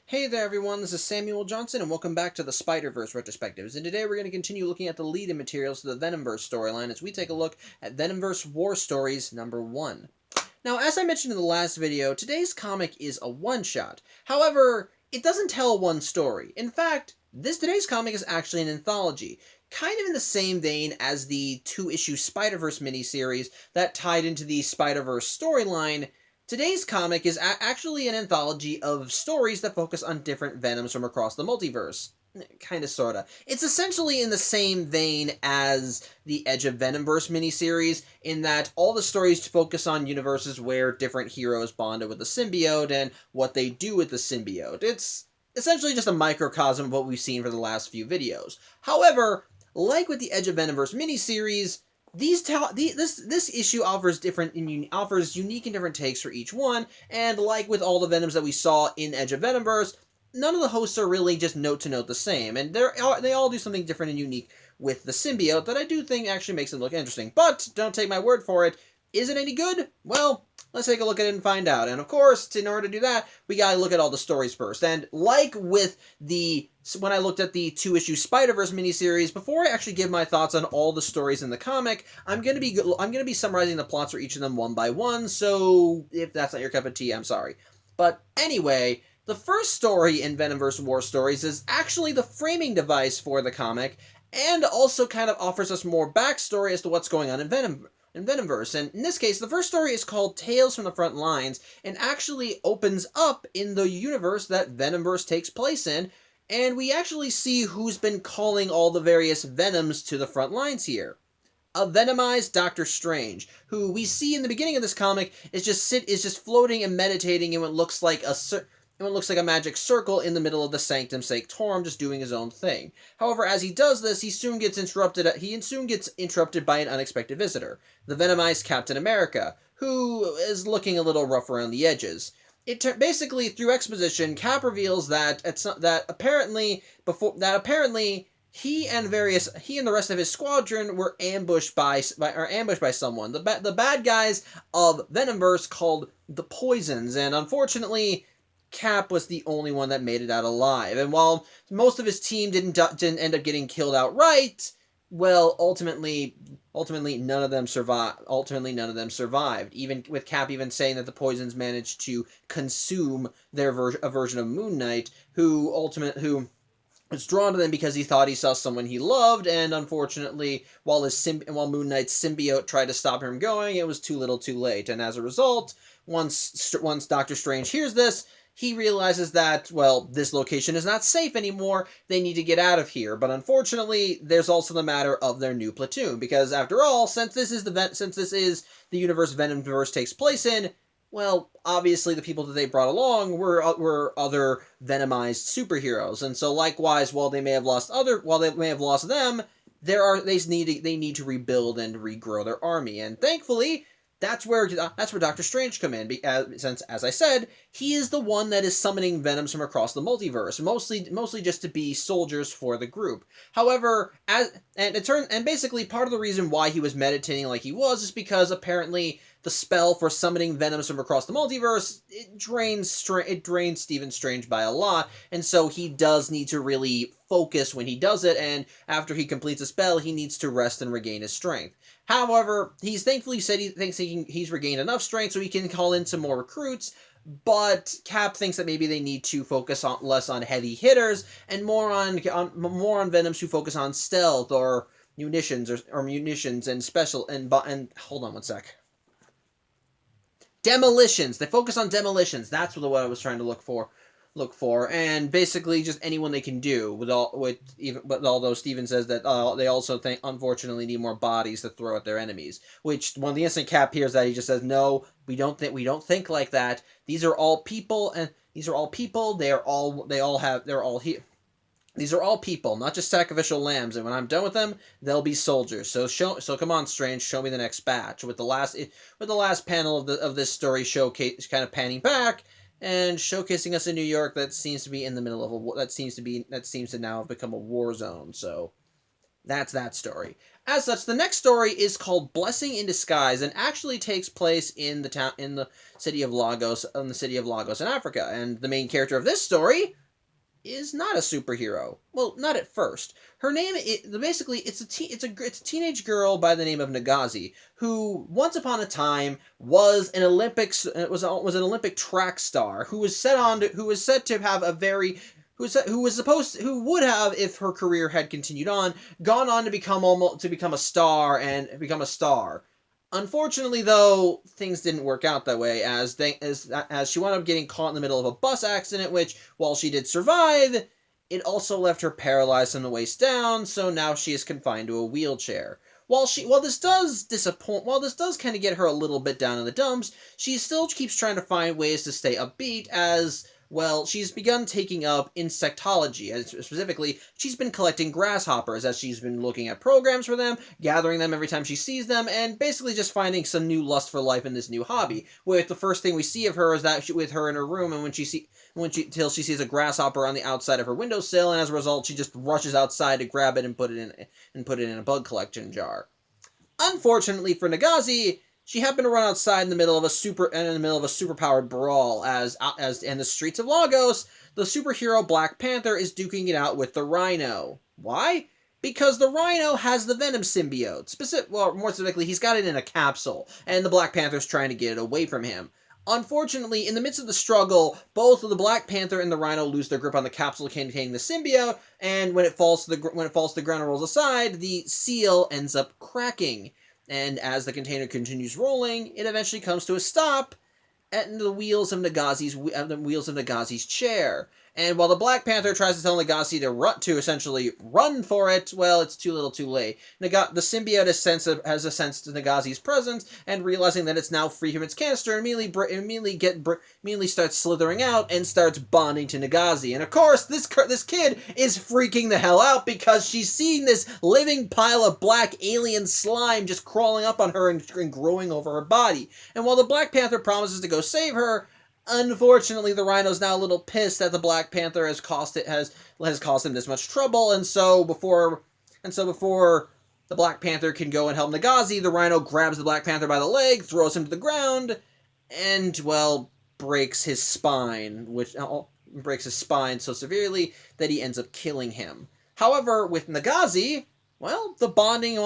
Hey there everyone, this is Samuel Johnson and welcome back to the Spider-Verse Retrospectives, and today we're going to continue looking at the lead-in materials to the Venomverse storyline as we take a look at Venomverse War Stories number 1. Now, as I mentioned in the last video, today's comic is a one-shot. However, it doesn't tell one story. In fact, today's comic is actually an anthology, kind of in the same vein as the two-issue Spider-Verse miniseries that tied into the Spider-Verse storyline. Today's comic is actually an anthology of stories that focus on different Venoms from across the multiverse. Kinda, sorta. It's essentially in the same vein as the Edge of Venomverse miniseries, in that all the stories focus on universes where different heroes bonded with the symbiote and what they do with the symbiote. It's essentially just a microcosm of what we've seen for the last few videos. However, like with the Edge of Venomverse miniseries, this issue offers unique and different takes for each one, and like with all the Venoms that we saw in Edge of Venomverse, none of the hosts are really just note to note the same, and they all do something different and unique with the symbiote that I do think actually makes it look interesting. But don't take my word for it. Is it any good? Well, let's take a look at it and find out. And of course, in order to do that, we gotta look at all the stories first. And like with when I looked at the two-issue Spider-Verse miniseries, before I actually give my thoughts on all the stories in the comic, I'm gonna be summarizing the plots for each of them one by one. So if that's not your cup of tea, I'm sorry. But anyway, the first story in Venomverse War Stories is actually the framing device for the comic, and also kind of offers us more backstory as to what's going on in Venomverse. And in this case, the first story is called Tales from the Front Lines, and actually opens up in the universe that Venomverse takes place in, and we actually see who's been calling all the various Venoms to the front lines here. A venomized Doctor Strange, who we see in the beginning of this comic is just floating and meditating in what looks like a magic circle in the middle of the Sanctum Sanctorum, just doing his own thing. However, as he does this, he soon gets interrupted by an unexpected visitor, the venomized Captain America, who is looking a little rough around the edges. Basically, through exposition, Cap reveals that apparently he and the rest of his squadron were ambushed by someone. The bad guys of Venomverse called the Poisons, and unfortunately, Cap was the only one that made it out alive. And while most of his team didn't end up getting killed outright, well, ultimately none of them survived. Even with Cap even saying that the Poisons managed to consume a version of Moon Knight, who was drawn to them because he thought he saw someone he loved, and unfortunately, while Moon Knight's symbiote tried to stop him from going, it was too little too late. And as a result, once Doctor Strange hears this, he realizes that, well, this location is not safe anymore, they need to get out of here. But unfortunately, there's also the matter of their new platoon, because after all, since this is the universe Venomverse takes place in, well, obviously the people that they brought along were other venomized superheroes, and so likewise, while they may have lost them, they need to rebuild and regrow their army, and thankfully, that's where Doctor Strange come in, since, as I said, he is the one that is summoning Venoms from across the multiverse, mostly just to be soldiers for the group. However, basically part of the reason why he was meditating like he was is because apparently the spell for summoning Venoms from across the multiverse, it drains Stephen Strange by a lot, and so he does need to really focus when he does it, and after he completes a spell, he needs to rest and regain his strength. However, he's thankfully said he thinks he's regained enough strength so he can call in some more recruits, but Cap thinks that maybe they need to focus less on heavy hitters and more on Venoms who focus on stealth or munitions and hold on one sec. Demolitions. They focus on demolitions. That's what I was trying to look for, and basically just anyone they can do. But although Steven says that they also unfortunately need more bodies to throw at their enemies. Which when the instant Cap hears that, he just says, "No, we don't think like that. These are all people, and these are all people. They're all here." These are all people, not just sacrificial lambs, and when I'm done with them, they'll be soldiers. So come on, Strange, show me the next batch. With the last panel of this story showcase, kind of panning back and showcasing us in New York that seems to be in the middle of that seems to now have become a war zone. So That's that story. As such, the next story is called Blessing in Disguise and actually takes place in the city of Lagos, in Africa. And the main character of this story is not a superhero. Well, not at first. Her name basically it's a teenage girl by the name of Nagazi, who once upon a time was an Olympic track star who was set to have a very who would have, if her career had continued on, gone on to become a star and become a star. Unfortunately, though, things didn't work out that way, as she wound up getting caught in the middle of a bus accident, which, while she did survive, it also left her paralyzed from the waist down, so now she is confined to a wheelchair. While this does kind of get her a little bit down in the dumps, she still keeps trying to find ways to stay upbeat, as well, she's begun taking up insectology, and specifically, she's been collecting grasshoppers as she's been looking at programs for them, gathering them every time she sees them, and basically just finding some new lust for life in this new hobby. With the first thing we see of her is with her in her room, and till she sees a grasshopper on the outside of her windowsill, and as a result, she just rushes outside to grab it and put it in a bug collection jar. Unfortunately for Nagazi, she happened to run outside in the middle of a superpowered brawl as in the streets of Lagos, the superhero Black Panther is duking it out with the Rhino. Why? Because the Rhino has the Venom symbiote. More specifically, he's got it in a capsule, and the Black Panther's trying to get it away from him. Unfortunately, in the midst of the struggle, both the Black Panther and the Rhino lose their grip on the capsule containing the symbiote, and when it falls to the ground and rolls aside, the seal ends up cracking. And as the container continues rolling, it eventually comes to a stop at the wheels of Nagazi's chair. And while the Black Panther tries to tell Nagazi to essentially run for it, well, it's too little too late. The symbiote has a sense to Nagazi's presence, and realizing that it's now free from its canister, immediately starts slithering out and starts bonding to Nagazi. And of course, this kid is freaking the hell out because she's seeing this living pile of black alien slime just crawling up on her and growing over her body. And while the Black Panther promises to go save her, unfortunately, the Rhino's now a little pissed that the Black Panther has caused him this much trouble, and so before the Black Panther can go and help Nagazi, the Rhino grabs the Black Panther by the leg, throws him to the ground, and, well, breaks his spine so severely that he ends up killing him. However, with Nagazi, well, the bonding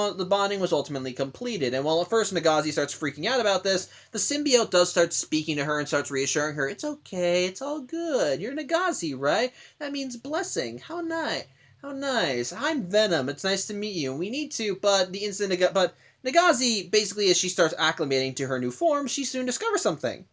was ultimately completed, and while at first Nagazi starts freaking out about this, the symbiote does start speaking to her and starts reassuring her, "It's okay, it's all good. You're Nagazi, right? That means blessing. How nice. How nice. I'm Venom. It's nice to meet you. We need to, but Nagazi, basically, as she starts acclimating to her new form, she soon discovers something.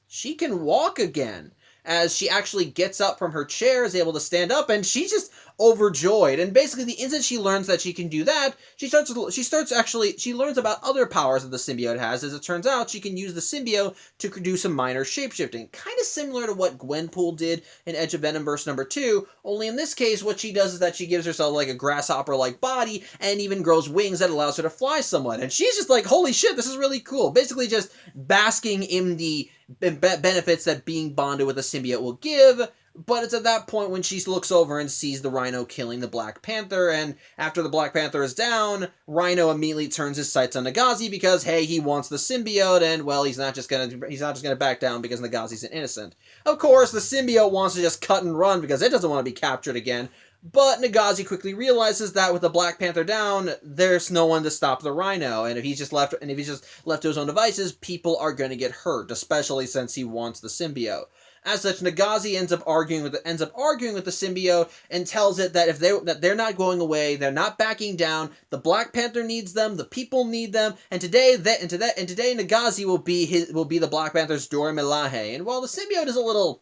She can walk again. As she actually gets up from her chair, is able to stand up, and she's just overjoyed. And basically, the instant she learns that she can do that, she learns about other powers that the symbiote has. As it turns out, she can use the symbiote to do some minor shapeshifting, kind of similar to what Gwenpool did in Edge of Venomverse number 2. Only in this case, what she does is that she gives herself like a grasshopper-like body, and even grows wings that allows her to fly somewhat. And she's just like, "Holy shit, this is really cool!" Basically, just basking in the benefits that being bonded with a symbiote will give. But it's at that point when she looks over and sees the Rhino killing the Black Panther, and after the Black Panther is down, Rhino immediately turns his sights on Nagazi because, hey, he wants the symbiote, and, well, he's not just gonna back down because Nagazi's an innocent. Of course, the symbiote wants to just cut and run because it doesn't want to be captured again, but Nagazi quickly realizes that with the Black Panther down, there's no one to stop the Rhino, and if he's just left to his own devices, people are going to get hurt, especially since he wants the symbiote. As such, Nagazi ends up arguing with the symbiote and tells it that they're not going away, they're not backing down. The Black Panther needs them, the people need them, and today Nagazi will be the Black Panther's Dora Milaje. And while the symbiote is a little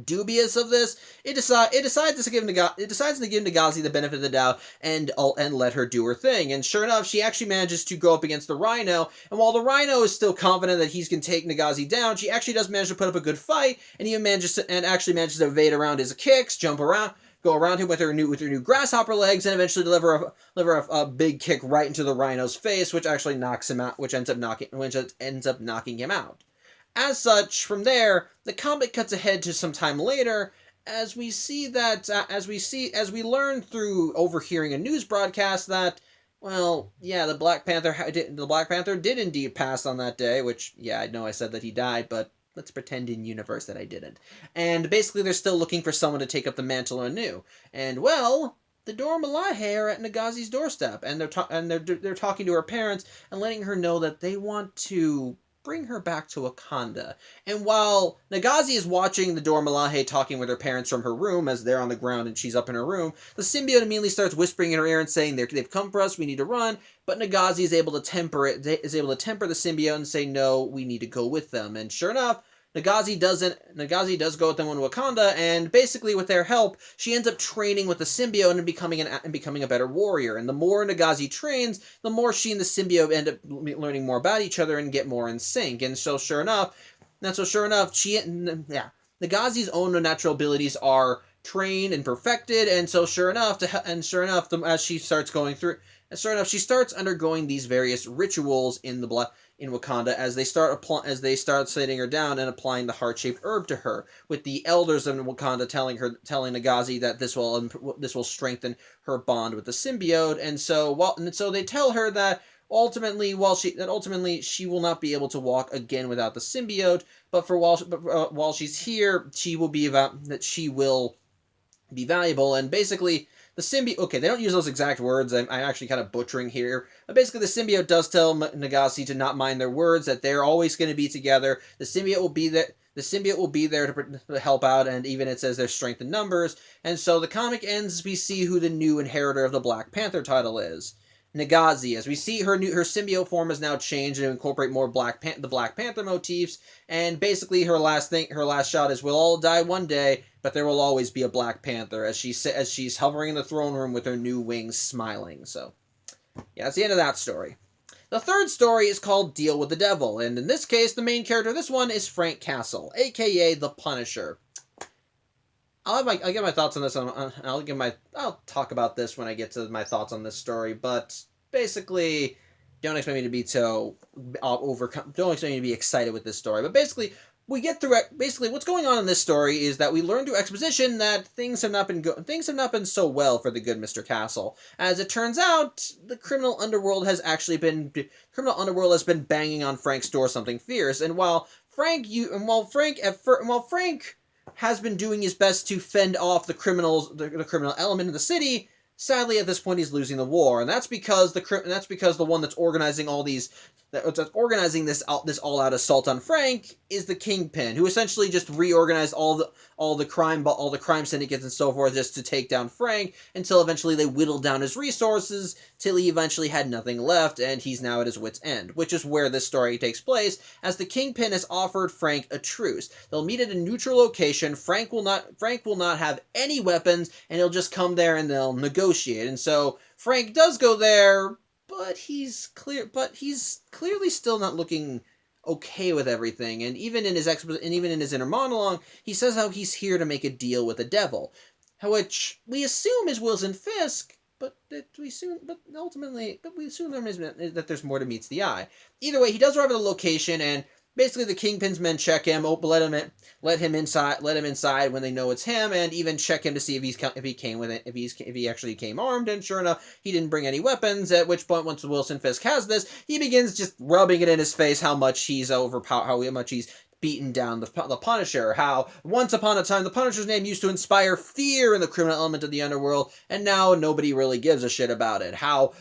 dubious of this, it decides to give Nagazi the benefit of the doubt and let her do her thing. And sure enough, she actually manages to go up against the Rhino, and while the Rhino is still confident that he's going to take Nagazi down, she actually does manage to put up a good fight, and even manages to evade around his kicks, jump around, go around him with her new grasshopper legs, and eventually deliver a big kick right into the Rhino's face, which actually knocks him out, which ends up knocking him out. As such, from there, the comic cuts ahead to some time later, as we see that, as we learn through overhearing a news broadcast that, well, yeah, the Black Panther did indeed pass on that day, which, yeah, I know I said that he died, but let's pretend in universe that I didn't. And basically, they're still looking for someone to take up the mantle anew. And, well, the Dora Milaje are at Nagazi's doorstep, and they're talking to her parents and letting her know that they want to bring her back to Wakanda. And while Nagazi is watching the Dora Milaje talking with her parents from her room as they're on the ground and she's up in her room, the symbiote immediately starts whispering in her ear and saying they've come for us, we need to run. But Nagazi is able to temper the symbiote and say no, we need to go with them. And sure enough, Nagazi does go with them in Wakanda, and basically with their help, she ends up training with the symbiote and becoming a better warrior. And the more Nagazi trains, the more she and the symbiote end up learning more about each other and get more in sync. And so sure enough, Nagazi's own natural abilities are trained and perfected, and so sure enough, as she starts undergoing these various rituals in Wakanda as they start sitting her down and applying the heart-shaped herb to her, with the elders of Wakanda telling Nagazi that this will strengthen her bond with the symbiote, and so they tell her that ultimately she will not be able to walk again without the symbiote, but while she's here, she will be valuable. And basically the symbiote, okay, they don't use those exact words, I'm actually kind of butchering here, but basically the symbiote does tell Nagasi to not mind their words, that they're always going to be together. The symbiote will be there to help out, and even it says there's strength in numbers. And so the comic ends, we see who the new inheritor of the Black Panther title is. Nagazi. As we see, her symbiote form has now changed to incorporate more the Black Panther motifs, and basically her last shot is, we'll all die one day, but there will always be a Black Panther, as she's hovering in the throne room with her new wings smiling. So, yeah, that's the end of that story. The third story is called Deal with the Devil, and in this case, the main character of this one is Frank Castle, aka the Punisher. I'll get my thoughts on this. I'll talk about this when I get to my thoughts on this story. But basically, don't expect me to be Don't expect me to be excited with this story. But basically, we get through it. Basically, what's going on in this story is that we learn through exposition that things have not been so well for the good Mr. Castle. As it turns out, the criminal underworld has been banging on Frank's door something fierce. And while Frank has been doing his best to fend off the criminal element of the city, sadly at this point he's losing the war, and that's because the one that's organizing this all-out assault on Frank is the Kingpin, who essentially just reorganized all the crime syndicates and so forth just to take down Frank, until eventually they whittled down his resources till he eventually had nothing left, and he's now at his wit's end, which is where this story takes place, as the Kingpin has offered Frank a truce. They'll meet at a neutral location. Frank will not have any weapons, and he'll just come there and they'll negotiate. And so Frank does go there, but he's clearly still not looking okay with everything. And even in his inner monologue, he says how he's here to make a deal with the devil, which we assume is Wilson Fisk, but we soon learn that there's more to meets the eye. Either way, he does arrive at the location, and basically the Kingpin's men check him, let him inside when they know it's him, and even check him to see if he actually came armed. And sure enough, he didn't bring any weapons. At which point, once Wilson Fisk has this, he begins just rubbing it in his face how much he's beaten down the Punisher. How once upon a time the Punisher's name used to inspire fear in the criminal element of the underworld, and now nobody really gives a shit about it. How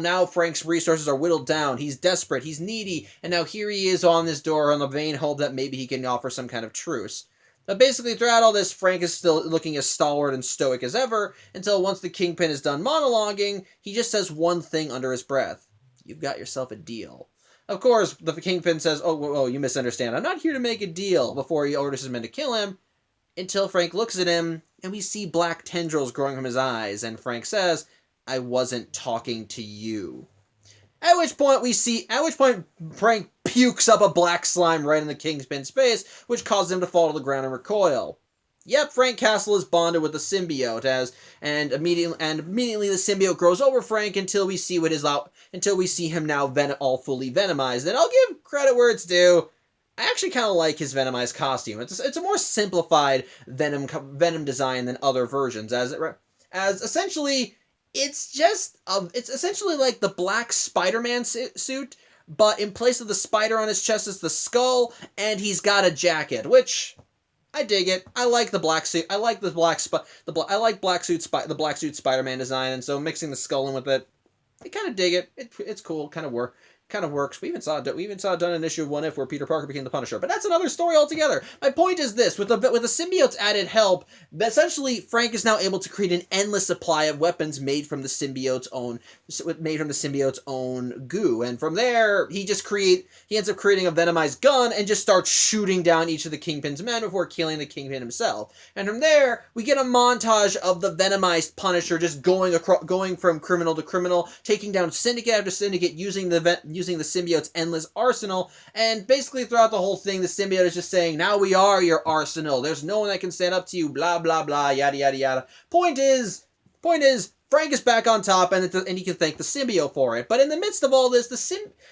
now Frank's resources are whittled down. He's desperate. He's needy, and now here he is on this door on the vain hope that maybe he can offer some kind of truce. But basically, throughout all this, Frank is still looking as stalwart and stoic as ever, until once the Kingpin is done monologuing, he just says one thing under his breath: "You've got yourself a deal." Of course, the Kingpin says, oh, you misunderstand. I'm not here to make a deal, before he orders his men to kill him, until Frank looks at him, and we see black tendrils growing from his eyes, and Frank says, "I wasn't talking to you." At which point Frank pukes up a black slime right in the Kingpin's face, which causes him to fall to the ground and recoil. Yep, Frank Castle is bonded with the symbiote, and immediately the symbiote grows over Frank until we see him now all fully venomized. And I'll give credit where it's due. I actually kind of like his Venomized costume. It's a more simplified Venom design than other versions, as essentially it's essentially like the black Spider-Man suit, but in place of the spider on his chest is the skull, and he's got a jacket, which I dig it. I like the black suit. I like the I like the black suit Spider-Man design, and so mixing the skull in with it, I kind of dig it. It's cool. Kind of works. We even saw it done in issue of What If where Peter Parker became the Punisher, but that's another story altogether. My point is this: with the symbiote's added help, essentially Frank is now able to create an endless supply of weapons made from the symbiote's own goo, and from there he ends up creating a venomized gun and just starts shooting down each of the Kingpin's men before killing the Kingpin himself. And from there we get a montage of the venomized Punisher just going from criminal to criminal, taking down syndicate after syndicate using the symbiote's endless arsenal, and basically throughout the whole thing, the symbiote is just saying, now we are your arsenal. There's no one that can stand up to you, blah, blah, blah, yada, yada, yada. Point is, Frank is back on top, and he can thank the symbiote for it. But in the midst of all this,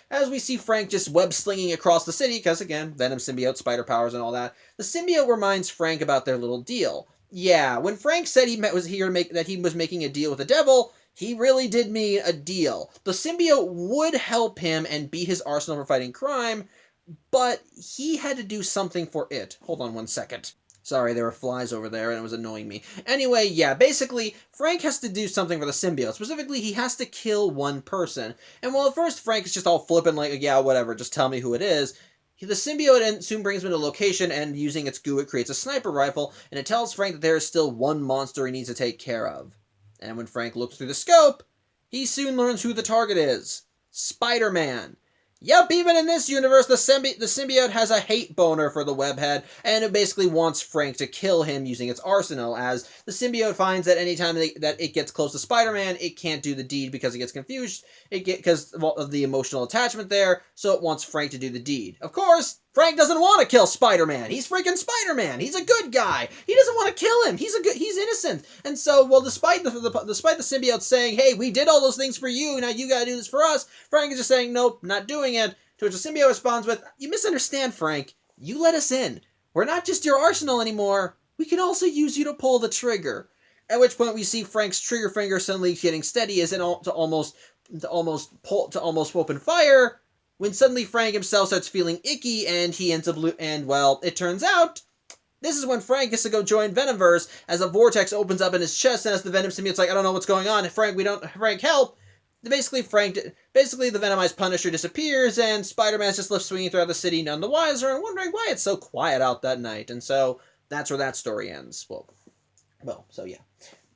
as we see Frank just web-slinging across the city, because again, Venom symbiote, spider powers, and all that, the symbiote reminds Frank about their little deal. Yeah, when Frank said that he was making a deal with the devil, he really did mean a deal. The symbiote would help him and be his arsenal for fighting crime, but he had to do something for it. Hold on one second. Sorry, there were flies over there and it was annoying me. Anyway, yeah, basically, Frank has to do something for the symbiote. Specifically, he has to kill one person. And while at first Frank is just all flippant like, yeah, whatever, just tell me who it is, the symbiote soon brings him to a location, and using its goo, it creates a sniper rifle, and it tells Frank that there is still one monster he needs to take care of. And when Frank looks through the scope, he soon learns who the target is. Spider-Man. Yep, even in this universe, the symbiote has a hate boner for the webhead, and it basically wants Frank to kill him using its arsenal, as the symbiote finds that anytime that it gets close to Spider-Man, it can't do the deed because it gets confused, because of the emotional attachment there, so it wants Frank to do the deed. Of course, Frank doesn't want to kill Spider-Man. He's freaking Spider-Man. He's a good guy. He doesn't want to kill him. He's innocent. And so, well, despite the symbiote saying, hey, we did all those things for you, now you gotta do this for us, Frank is just saying, nope, not doing it. To which the symbiote responds with, you misunderstand, Frank. You let us in. We're not just your arsenal anymore. We can also use you to pull the trigger. At which point we see Frank's trigger finger suddenly getting steady as to almost open fire, when suddenly Frank himself starts feeling icky, and he ends up it turns out this is when Frank gets to go join Venomverse, as a vortex opens up in his chest, and as the Venom symbiote's like, I don't know what's going on, Frank, help! Basically, the Venomized Punisher disappears, and Spider-Man's just left swinging throughout the city, none the wiser, and wondering why it's so quiet out that night. And so that's where that story ends. Well, so yeah.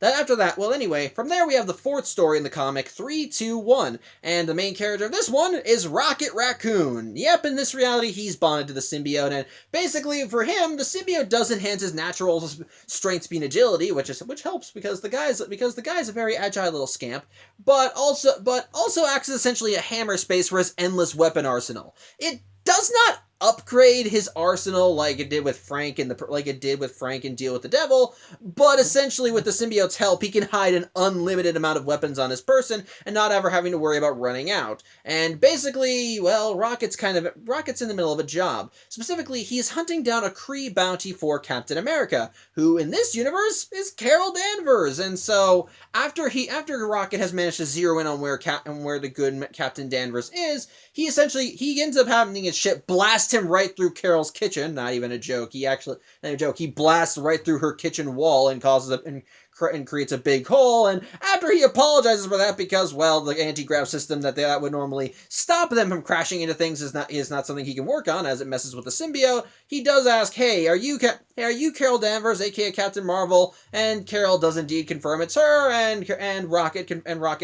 After that, well, anyway, from there we have the fourth story in the comic, 3-2-1, and the main character of this one is Rocket Raccoon. Yep, in this reality, he's bonded to the symbiote, and basically, for him, the symbiote does enhance his natural strength, speed, and agility, which helps because the guy's a very agile little scamp, but also acts as essentially a hammer space for his endless weapon arsenal. It does not upgrade his arsenal like it did with Frank and Deal with the Devil, but essentially with the symbiote's help, he can hide an unlimited amount of weapons on his person and not ever having to worry about running out. And basically, well, Rocket's in the middle of a job. Specifically, he's hunting down a Kree bounty for Captain America, who in this universe is Carol Danvers. And so after Rocket has managed to zero in on where the good Captain Danvers is, he ends up having his ship blast him right through Carol's kitchen. Not even a joke. He blasts right through her kitchen wall and and creates a big hole. And after he apologizes for that because, well, the anti-grav system that would normally stop them from crashing into things is not something he can work on, as it messes with the symbiote, he does ask, hey, are you Carol Danvers, aka Captain Marvel? And Carol does indeed confirm it's her, and Rocket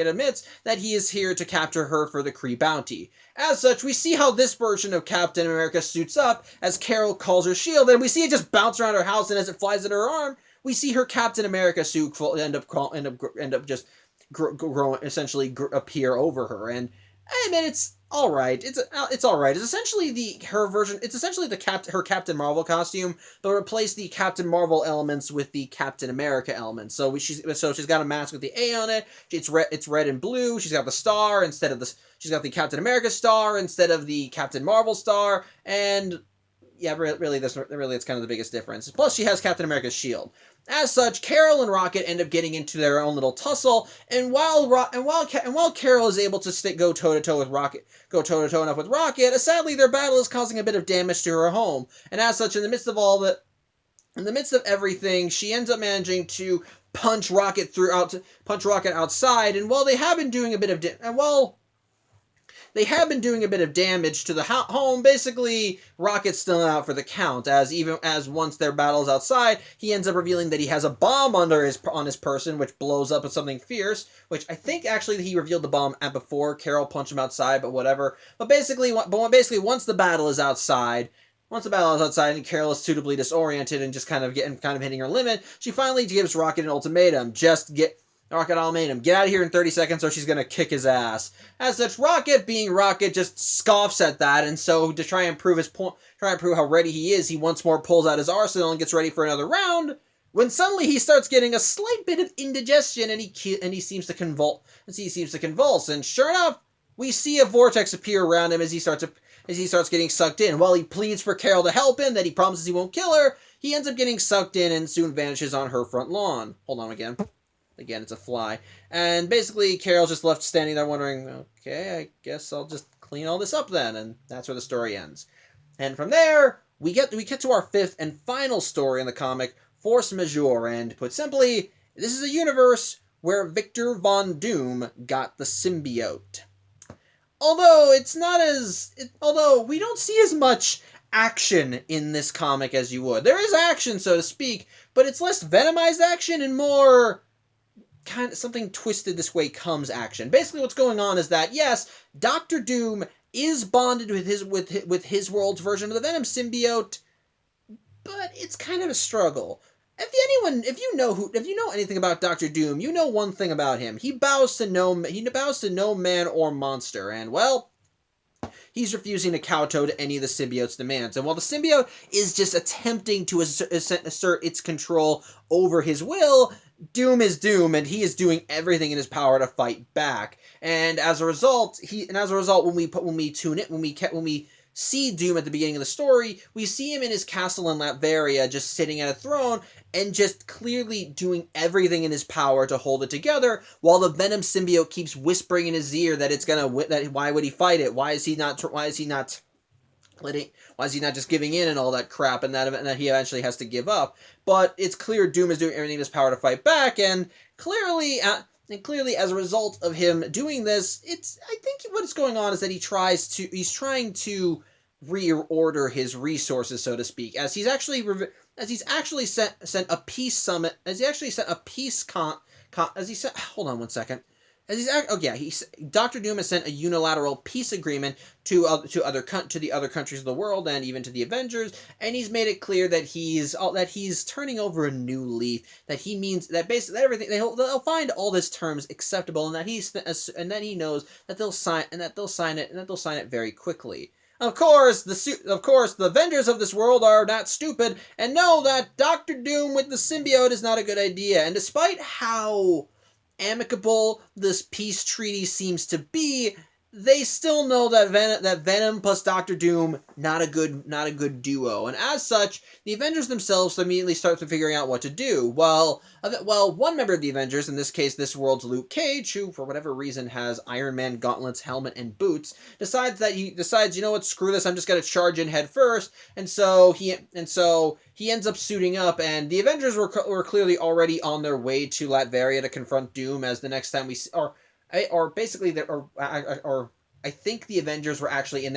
admits that he is here to capture her for the Kree bounty. As such, we see how this version of Captain America suits up as Carol calls her shield, and we see it just bounce around her house, and as it flies at her arm, we see her Captain America suit end up just appear over her. And I mean, it's all right. It's all right. It's essentially her Captain Marvel costume, but replace the Captain Marvel elements with the Captain America elements. So she's got a mask with the A on it. It's red and blue. She's got the star she's got the Captain America star instead of the Captain Marvel star, and yeah, really, it's kind of the biggest difference. Plus, she has Captain America's shield. As such, Carol and Rocket end up getting into their own little tussle, and while Carol is able to go toe to toe with Rocket, enough with Rocket, sadly their battle is causing a bit of damage to her home. And as such, in the midst of everything, she ends up managing to punch Rocket outside. And while they have been doing a bit of damage to the home, basically Rocket's still out for the count, as once their battle's outside, he ends up revealing that he has a bomb on his person, which blows up with something fierce, which I think actually he revealed the bomb before Carol punched him outside, but whatever. But basically once the battle is outside, and Carol is suitably disoriented and just kind of hitting her limit, she finally gives Rocket an ultimatum. Rocket ultimatum, get out of here in 30 seconds or she's going to kick his ass. As such, Rocket, being Rocket, just scoffs at that, and so to try and prove how ready he is, he once more pulls out his arsenal and gets ready for another round, when suddenly he starts getting a slight bit of indigestion, and he seems to convulse, and sure enough, we see a vortex appear around him as he starts getting sucked in. While he pleads for Carol to help him, that he promises he won't kill her, he ends up getting sucked in and soon vanishes on her front lawn. Hold on again. Again, it's a fly. And basically, Carol's just left standing there wondering, okay, I guess I'll just clean all this up then. And that's where the story ends. And from there, we get to our fifth and final story in the comic, Force Majeure. And put simply, this is a universe where Victor Von Doom got the symbiote. Although we don't see as much action in this comic as you would. There is action, so to speak, but it's less Venomized action and more kind of something twisted this way comes action. Basically what's going on is that, yes, Dr. Doom is bonded with his world's version of the Venom symbiote, but it's kind of a struggle. If you know anything about Dr. Doom, you know one thing about him. He bows to no man or monster, and well, he's refusing to kowtow to any of the symbiote's demands. And while the symbiote is just attempting to assert its control over his will, Doom is Doom, and he is doing everything in his power to fight back. And as a result, when we see Doom at the beginning of the story, we see him in his castle in Latveria, just sitting at a throne and just clearly doing everything in his power to hold it together, while the Venom symbiote keeps whispering in his ear that why would he fight it? Why is he not just giving in and all that crap, and that he eventually has to give up? But it's clear Doom is doing everything in his power to fight back, and clearly, as a result of him doing this, I think what's going on is that he's trying to reorder his resources, so to speak, as he's actually sent a peace summit, hold on one second. Dr. Doom has sent a unilateral peace agreement to the other countries of the world and even to the Avengers, and he's made it clear that he's turning over a new leaf. That he means that basically that everything they'll find all his terms acceptable, and that he knows that they'll sign it very quickly. Of course, the Avengers of this world are not stupid and know that Dr. Doom with the symbiote is not a good idea. And despite how amicable this peace treaty seems to be, they still know that Venom plus Dr. Doom not a good duo, and as such, the Avengers themselves immediately start figuring out what to do. Well, one member of the Avengers, in this case this world's Luke Cage, who for whatever reason has Iron Man gauntlets, helmet, and boots, decides, you know what, screw this, I'm just gonna charge in head first, and so he ends up suiting up, and the Avengers were clearly already on their way to Latveria to confront Doom, as the next time I think the Avengers were actually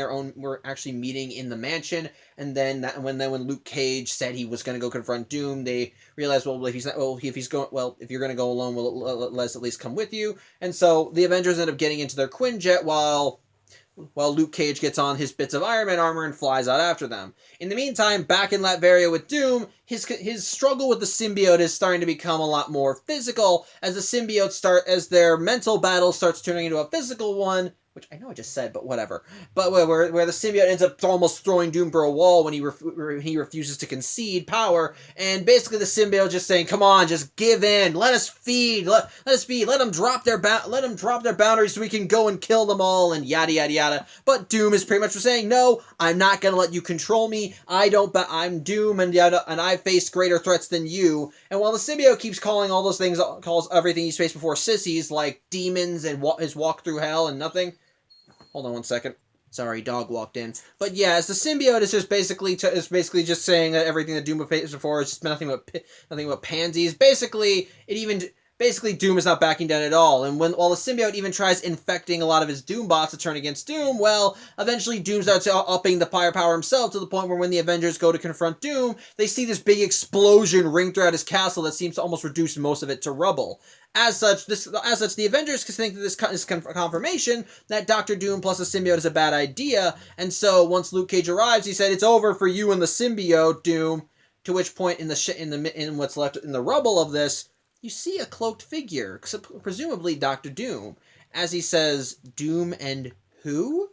meeting in the mansion, and then when Luke Cage said he was going to go confront Doom, they realized, if you're going to go alone, let's at least come with you. And so the Avengers end up getting into their Quinjet while Luke Cage gets on his bits of Iron Man armor and flies out after them. In the meantime, back in Latveria with Doom, his struggle with the symbiote is starting to become a lot more physical, as their mental battle starts turning into a physical one, which I know I just said, but whatever. But where the symbiote ends up almost throwing Doom for a wall when he refuses to concede power, and basically the symbiote just saying, "Come on, just give in. Let us feed. Let us feed. Let them drop their boundaries so we can go and kill them all." And yada yada yada. But Doom is pretty much saying, "No, I'm not gonna let you control me. I'm Doom, and yada, and I face greater threats than you." And while the symbiote keeps calling all those things, calls everything he's faced before sissies, like demons and his walk through hell and nothing. Hold on one second. Sorry, dog walked in. But yeah, as the symbiote is just basically just saying that everything that Doom faced before is just nothing but pansies. Basically Doom is not backing down at all. And while the symbiote even tries infecting a lot of his Doom bots to turn against Doom, well, eventually Doom starts upping the firepower himself to the point where when the Avengers go to confront Doom, they see this big explosion ring throughout his castle that seems to almost reduce most of it to rubble. As such, the Avengers think that this is confirmation that Doctor Doom plus the symbiote is a bad idea, and so once Luke Cage arrives, he said, "It's over for you and the symbiote, Doom." To which point, in what's left in the rubble of this, you see a cloaked figure, presumably Doctor Doom, as he says, "Doom and who?"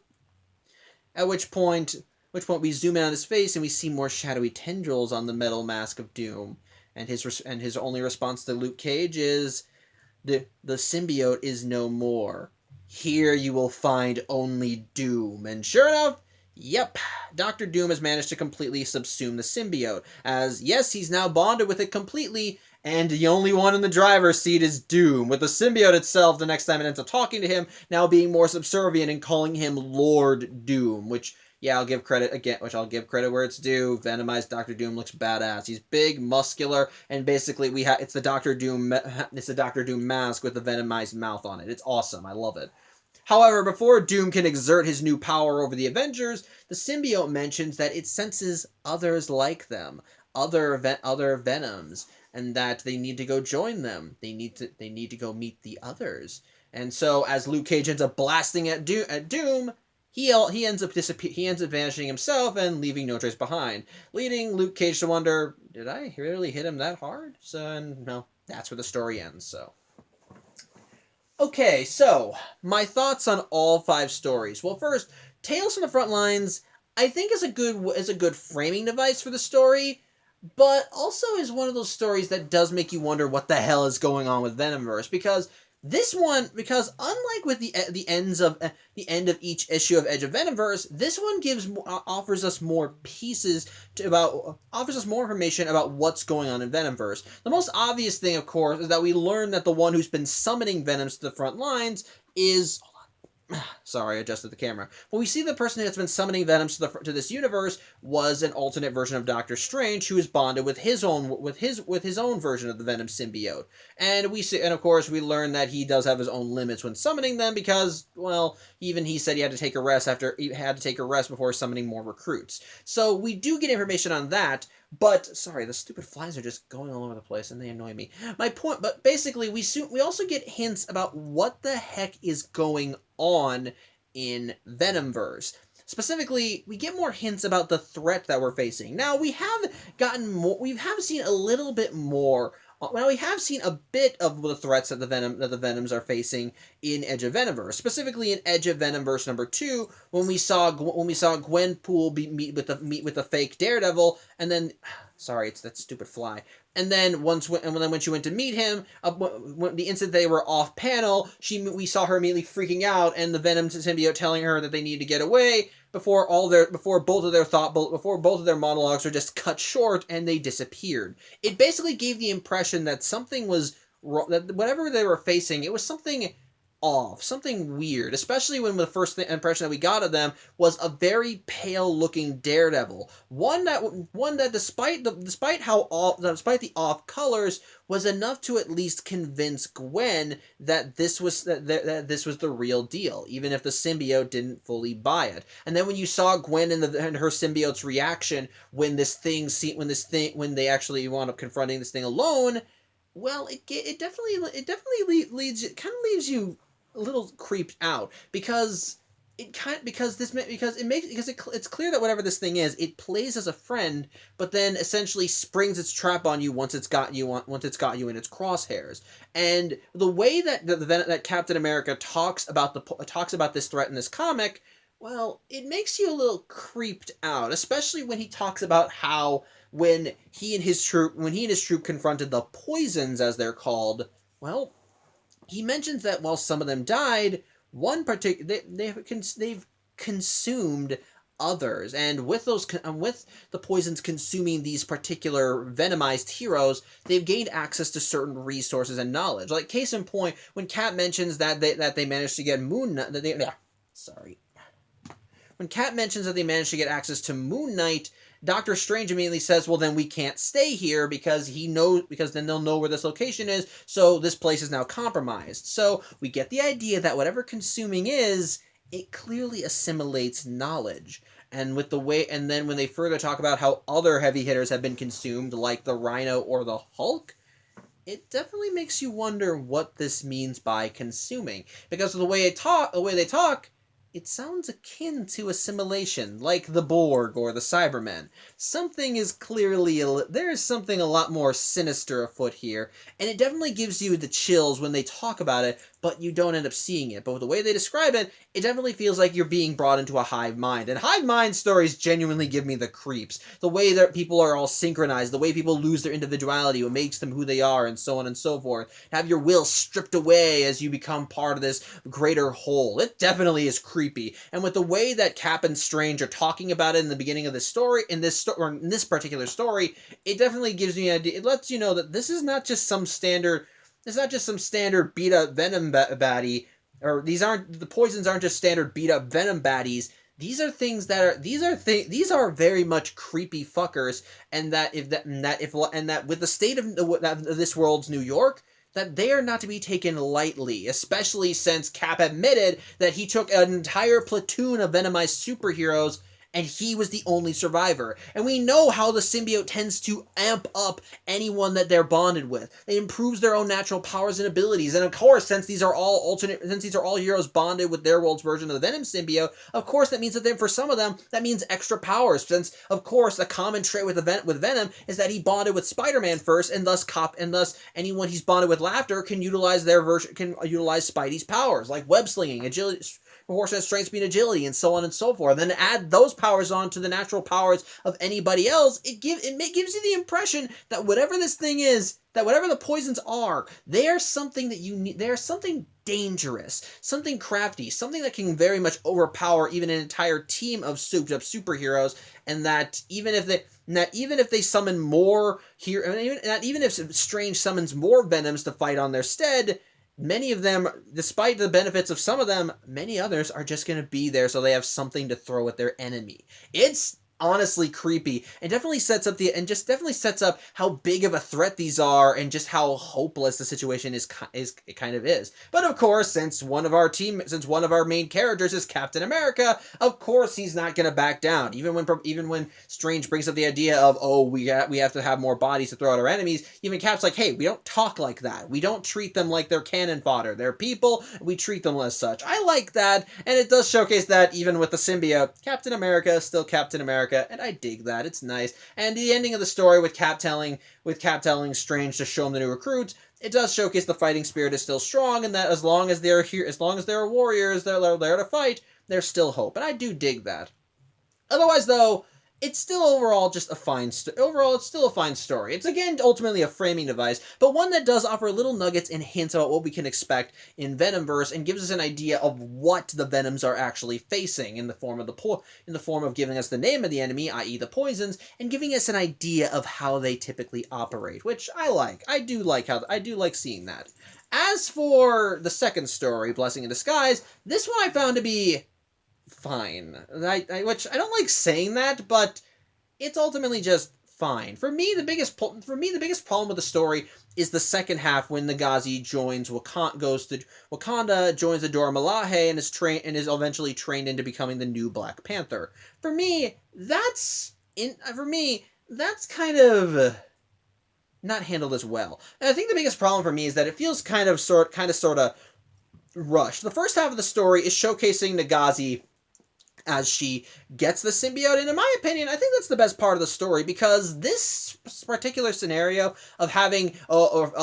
At which point we zoom in on his face and we see more shadowy tendrils on the metal mask of Doom, and his only response to Luke Cage is, the symbiote is no more. Here you will find only Doom." And sure enough, yep, Doctor Doom has managed to completely subsume the symbiote, as yes, he's now bonded with it completely, and the only one in the driver's seat is Doom, with the symbiote itself, the next time it ends up talking to him, now being more subservient and calling him Lord Doom, which, yeah, I'll give credit where it's due. Venomized Doctor Doom looks badass. He's big, muscular, and basically it's the Doctor Doom mask with the venomized mouth on it. It's awesome. I love it. However, before Doom can exert his new power over the Avengers, the symbiote mentions that it senses others like them, other Venoms, and that they need to go join them. They need to go meet the others. And so, as Luke Cage ends up blasting at Doom, he ends up vanishing himself and leaving no trace behind, leading Luke Cage to wonder, did I really hit him that hard? So, no, that's where the story ends. So. Okay, so my thoughts on all 5 stories. Well, first, Tales from the Front Lines, I think is a good framing device for the story, but also is one of those stories that does make you wonder what the hell is going on with Venomverse, because unlike with the end of each issue of Edge of Venomverse, this one offers us more information about what's going on in Venomverse. The most obvious thing, of course, is that we learn that the one who's been summoning Venoms to the front lines is... Sorry, I adjusted the camera. But we see the person that's been summoning Venoms to this universe was an alternate version of Doctor Strange, who is bonded with his own version of the Venom symbiote. And of course we learn that he does have his own limits when summoning them because, well, even he said he had to take a rest before summoning more recruits. So we do get information on that. But, sorry, the stupid flies are just going all over the place, and they annoy me. My point, but basically, we also get hints about what the heck is going on in Venomverse. Specifically, we get more hints about the threat that we're facing. Now, we have seen a little bit more. Well, we have seen a bit of the threats that the Venoms are facing in Edge of Venomverse, specifically in Edge of Venomverse number 2, when we saw Gwenpool meet with the fake Daredevil, and then, sorry, it's that stupid fly. And then when she went to meet him, the instant they were off panel, we saw her immediately freaking out, and the Venom symbiote telling her that they need to get away before both of their monologues were just cut short and they disappeared. It basically gave the impression that something was wrong, that whatever they were facing, it was something off, something weird, especially when the first impression that we got of them was a very pale-looking Daredevil, one that despite the off colors was enough to at least convince Gwen that this was the real deal, even if the symbiote didn't fully buy it. And then when you saw Gwen and her symbiote's reaction when they actually wound up confronting this thing alone, well, it definitely leaves you a little creeped out, because it kind because it's clear that whatever this thing is, it plays as a friend, but then essentially springs its trap on you once it's got you in its crosshairs. And the way that that Captain America talks about this threat in this comic, well, it makes you a little creeped out, especially when he talks about how when he and his troop confronted the poisons, as they're called, well, he mentions that while some of them died, one particular they've consumed others, and with the poisons consuming these particular venomized heroes, they've gained access to certain resources and knowledge. Like case in point, when Cap mentions that they managed to get sorry. When Cap mentions that they managed to get access to Moon Knight, Doctor Strange immediately says, well, then we can't stay here because then they'll know where this location is, so this place is now compromised. So we get the idea that whatever consuming is, it clearly assimilates knowledge. And then when they further talk about how other heavy hitters have been consumed, like the Rhino or the Hulk, it definitely makes you wonder what this means by consuming. Because of the way they talk, it sounds akin to assimilation, like the Borg or the Cybermen. There is something a lot more sinister afoot here, and it definitely gives you the chills when they talk about it, but you don't end up seeing it. But with the way they describe it, it definitely feels like you're being brought into a hive mind. And hive mind stories genuinely give me the creeps. The way that people are all synchronized, the way people lose their individuality, what makes them who they are, and so on and so forth. Have your will stripped away as you become part of this greater whole. It definitely is creepy. And with the way that Cap and Strange are talking about it in the beginning of this story, in this particular story, it definitely gives me an idea. It lets you know that this is not just some standard. It's not just some standard beat up Venom baddie, or the poisons aren't just standard beat up Venom baddies. These are very much creepy fuckers, and that with the state of this world's New York, that they are not to be taken lightly, especially since Cap admitted that he took an entire platoon of venomized superheroes and he was the only survivor. And we know how the symbiote tends to amp up anyone that they're bonded with. It improves their own natural powers and abilities. And of course, since these are all heroes bonded with their world's version of the Venom symbiote, of course that means that for some of them, that means extra powers. Since, of course, a common trait with Venom is that he bonded with Spider-Man first, and thus anyone he's bonded with Laughter can utilize Spidey's powers, like web slinging, agility, proportionate strength, speed, agility, and so on and so forth. Then add those powers on to the natural powers of anybody else, it gives you the impression that whatever this thing is, that whatever the poisons are, they are something that you need. They are something dangerous, something crafty, something that can very much overpower even an entire team of souped up superheroes, and that even if they summon more here, even if Strange summons more Venoms to fight on their stead, many of them, despite the benefits of some of them, many others are just going to be there so they have something to throw at their enemy. It's honestly creepy, and definitely sets up how big of a threat these are, and just how hopeless the situation is. But of course, since one of our main characters is Captain America, of course he's not going to back down. Even when Strange brings up the idea of, we have to have more bodies to throw at our enemies, even Cap's like, hey, we don't talk like that. We don't treat them like they're cannon fodder. They're people. We treat them as such. I like that, and it does showcase that even with the symbiote, Captain America is still Captain America. And I dig that. It's nice. And the ending of the story with Cap telling Strange to show him the new recruits, it does showcase the fighting spirit is still strong, and that as long as there are warriors that are there to fight, there's still hope. And I do dig that. Otherwise, though, it's still overall just a fine it's still a fine story. It's again ultimately a framing device, but one that does offer little nuggets and hints about what we can expect in Venomverse, and gives us an idea of what the Venoms are actually facing in the form of giving us the name of the enemy, i.e. the poisons, and giving us an idea of how they typically operate, which I like. I do like seeing that. As for the second story, Blessing in Disguise, this one I found to be fine. Which I don't like saying that, but it's ultimately just fine. For me, the biggest problem with the story is the second half, when Nagazi goes to Wakanda, joins the Dora Milaje, and is eventually trained into becoming the new Black Panther. For me, that's kind of not handled as well. And I think the biggest problem for me is that it feels kind of sort of rushed. The first half of the story is showcasing Nagazi as she gets the symbiote, and in my opinion, I think that's the best part of the story, because this particular scenario of having of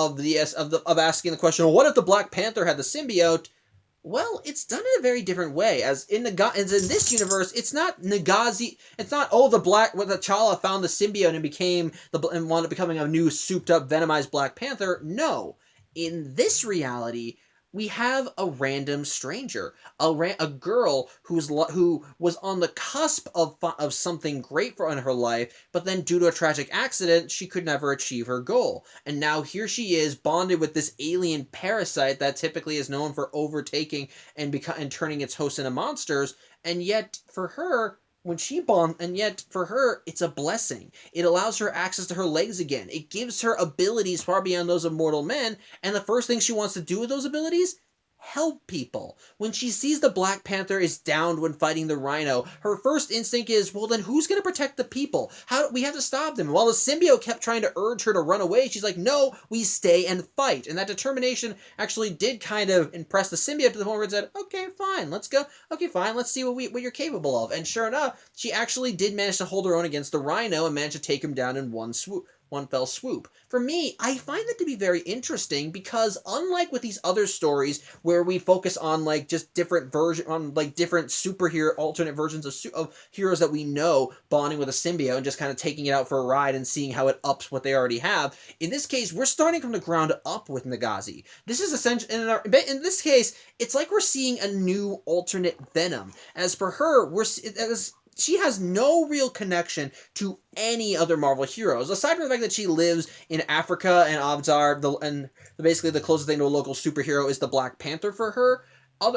asking the question, well, what if the Black Panther had the symbiote? Well, it's done in a very different way. As in this universe, it's not Nagazi. It's not the T'Challa found the symbiote and became and wound up becoming a new souped up venomized Black Panther. No, in this reality, we have a random stranger, a girl who was on the cusp of something great in her life, but then due to a tragic accident, she could never achieve her goal. And now here she is, bonded with this alien parasite that typically is known for overtaking and turning its hosts into monsters. And yet, for her, it's a blessing. It allows her access to her legs again. It gives her abilities far beyond those of mortal men, and the first thing she wants to do with those abilities? Help people. When she sees the Black Panther is downed when fighting the Rhino, her first instinct is, well, then who's going to protect the people? We have to stop them. While the symbiote kept trying to urge her to run away, she's like, no, we stay and fight. And that determination actually did kind of impress the symbiote to the point where it said, okay, fine, let's go. Okay, fine, let's see what you're capable of. And sure enough, she actually did manage to hold her own against the Rhino and managed to take him down in one fell swoop. For me, I find that to be very interesting, because unlike with these other stories where we focus on just different different superhero alternate versions of heroes that we know bonding with a symbiote and just kind of taking it out for a ride and seeing how it ups what they already have, in this case we're starting from the ground up with Nagazi. This is essentially, in this case, it's like we're seeing a new alternate Venom. As for her, she has no real connection to any other Marvel heroes, aside from the fact that she lives in Africa, and odds are, basically the closest thing to a local superhero is the Black Panther for her.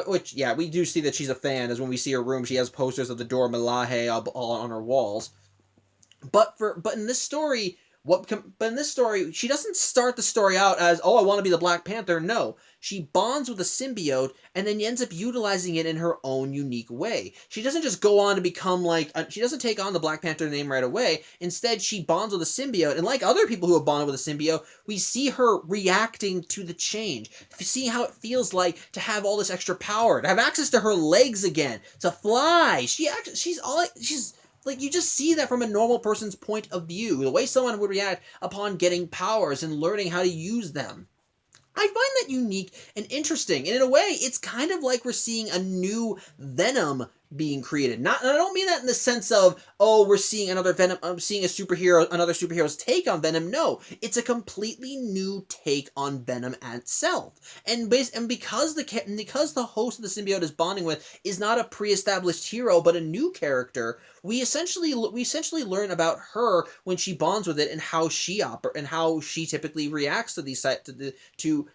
Which, yeah, we do see that she's a fan, as when we see her room, she has posters of the Dora Milaje all on her walls. But in this story, she doesn't start the story out as, oh, I want to be the Black Panther. No, she bonds with a symbiote and then ends up utilizing it in her own unique way. She doesn't just go on to become she doesn't take on the Black Panther name right away. Instead, she bonds with a symbiote, and like other people who have bonded with a symbiote, we see her reacting to the change, see how it feels like to have all this extra power, to have access to her legs again, to fly. You just see that from a normal person's point of view, the way someone would react upon getting powers and learning how to use them. I find that unique and interesting, and in a way, it's kind of like we're seeing a new Venom being created. And I don't mean that in the sense of, oh, we're seeing another Venom, seeing another superhero's take on Venom. No, it's a completely new take on Venom itself. And because the host of the symbiote is bonding with is not a pre-established hero, but a new character, we essentially learn about her when she bonds with it, and how she typically reacts to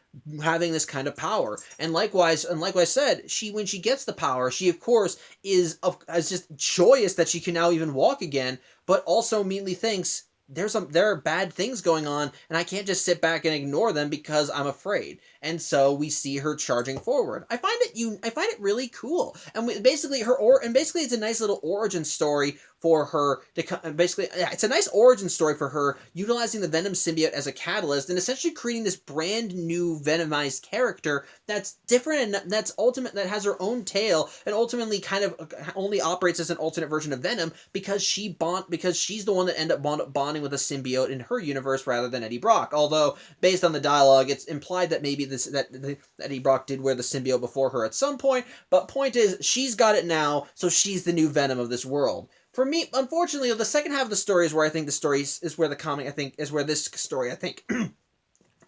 having this kind of power. And like I said, when she gets the power, she of course is just joyous that she can now even walk again, but also immediately thinks, there are bad things going on, and I can't just sit back and ignore them because I'm afraid. And so we see her charging forward. I find it really cool. And basically it's a nice little origin story for her it's a nice origin story for her, utilizing the Venom symbiote as a catalyst and essentially creating this brand new Venomized character that's different and that has her own tale, and ultimately kind of only operates as an alternate version of Venom because she's the one that ended up bonding with a symbiote in her universe rather than Eddie Brock. Although based on the dialogue, it's implied that maybe that Eddie Brock did wear the symbiote before her at some point. But point is, she's got it now, so she's the new Venom of this world. For me, unfortunately, the second half of the story is where I think this story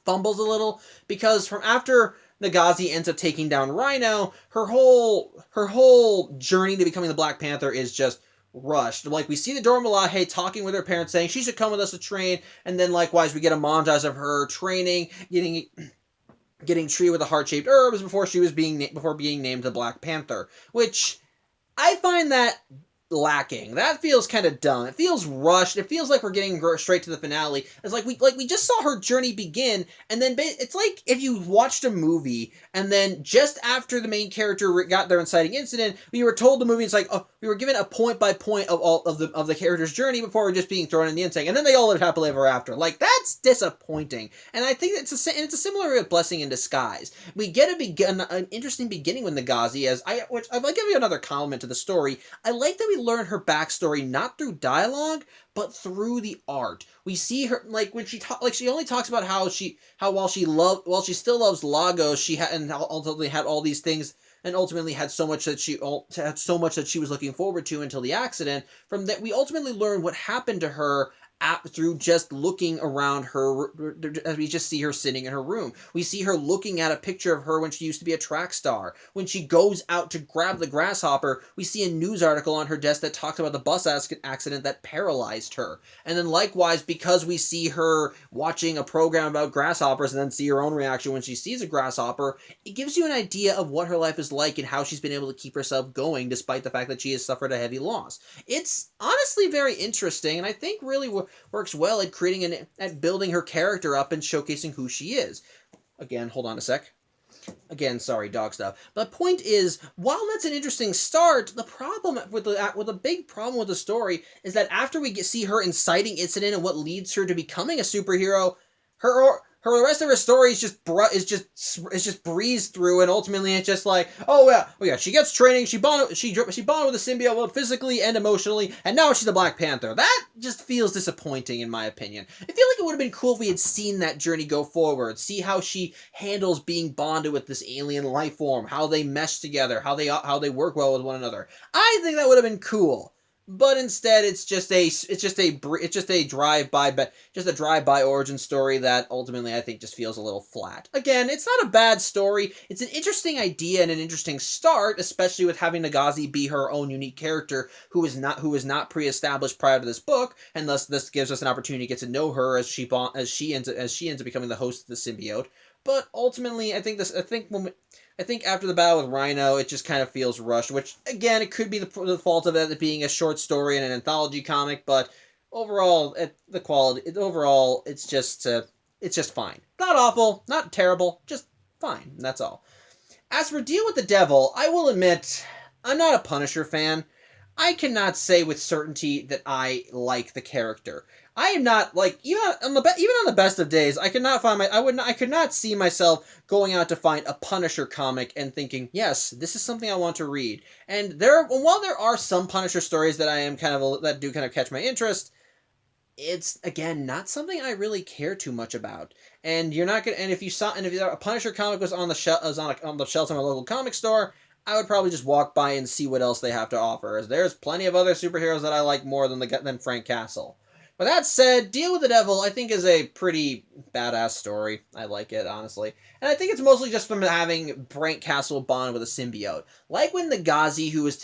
fumbles a little, because from after Nagazi ends up taking down Rhino, her whole journey to becoming the Black Panther is just rushed. We see the Dora Milaje talking with her parents, saying she should come with us to train, and then likewise we get a montage of her training, getting treated with the heart-shaped herbs before being named the Black Panther, which I find that lacking. That feels kind of dumb. It feels rushed. It feels like we're getting straight to the finale. It's like we just saw her journey begin, and then it's like if you watched a movie and then just after the main character got their inciting incident, we were told the movie. It's like, oh, we were given a point by point of all of the character's journey before just being thrown in the insane, and then they all lived happily ever after. Like, that's disappointing. And I think it's a similar blessing in disguise. We get an interesting beginning with Nagazi, which I'd like to give you another compliment to the story. I like that we learn her backstory not through dialogue, but through the art. We see her, like, when she only talks about how while she still loves Lagos, she ultimately had all these things, and ultimately had so much that she was looking forward to until the accident. From that, we ultimately learn what happened to her through just looking around her, as we just see her sitting in her room. We see her looking at a picture of her when she used to be a track star. When she goes out to grab the grasshopper, we see a news article on her desk that talks about the bus accident that paralyzed her. And then likewise, because we see her watching a program about grasshoppers and then see her own reaction when she sees a grasshopper, it gives you an idea of what her life is like and how she's been able to keep herself going despite the fact that she has suffered a heavy loss. It's honestly very interesting, and I think really works well at at building her character up and showcasing who she is. Again, hold on a sec. Again, sorry, dog stuff. But the point is, while that's an interesting start, the big problem with the story is that after we see her inciting incident and what leads her to becoming a superhero, the rest of her story is just breezed through, and ultimately it's just like, oh yeah, she gets training, she bonded with the symbiote both physically and emotionally, and now she's the Black Panther. That just feels disappointing in my opinion. I feel like it would have been cool if we had seen that journey go forward, see how she handles being bonded with this alien life form, how they mesh together, how they work well with one another. I think that would have been cool. But instead, it's just a drive-by origin story that ultimately I think just feels a little flat. Again, it's not a bad story. It's an interesting idea and an interesting start, especially with having Nagazi be her own unique character who is not pre-established prior to this book, and thus this gives us an opportunity to get to know her as she ends up becoming the host of the symbiote. But ultimately, I think after the battle with Rhino, it just kind of feels rushed, which, again, it could be the fault of it being a short story and an anthology comic, but overall, it's just fine. Not awful, not terrible, just fine, that's all. As for Deal with the Devil, I will admit, I'm not a Punisher fan. I cannot say with certainty that I like the character. I am not, like, even on the best of days, I could not see myself going out to find a Punisher comic and thinking, yes, this is something I want to read. And while there are some Punisher stories that that do kind of catch my interest, it's, again, not something I really care too much about. And if a Punisher comic was on the shelves in my local comic store, I would probably just walk by and see what else they have to offer, as there's plenty of other superheroes that I like more than Frank Castle. With that said, Deal with the Devil, I think, is a pretty badass story. I like it, honestly. And I think it's mostly just from having Frank Castle bond with a symbiote. Like when Nagazi, who was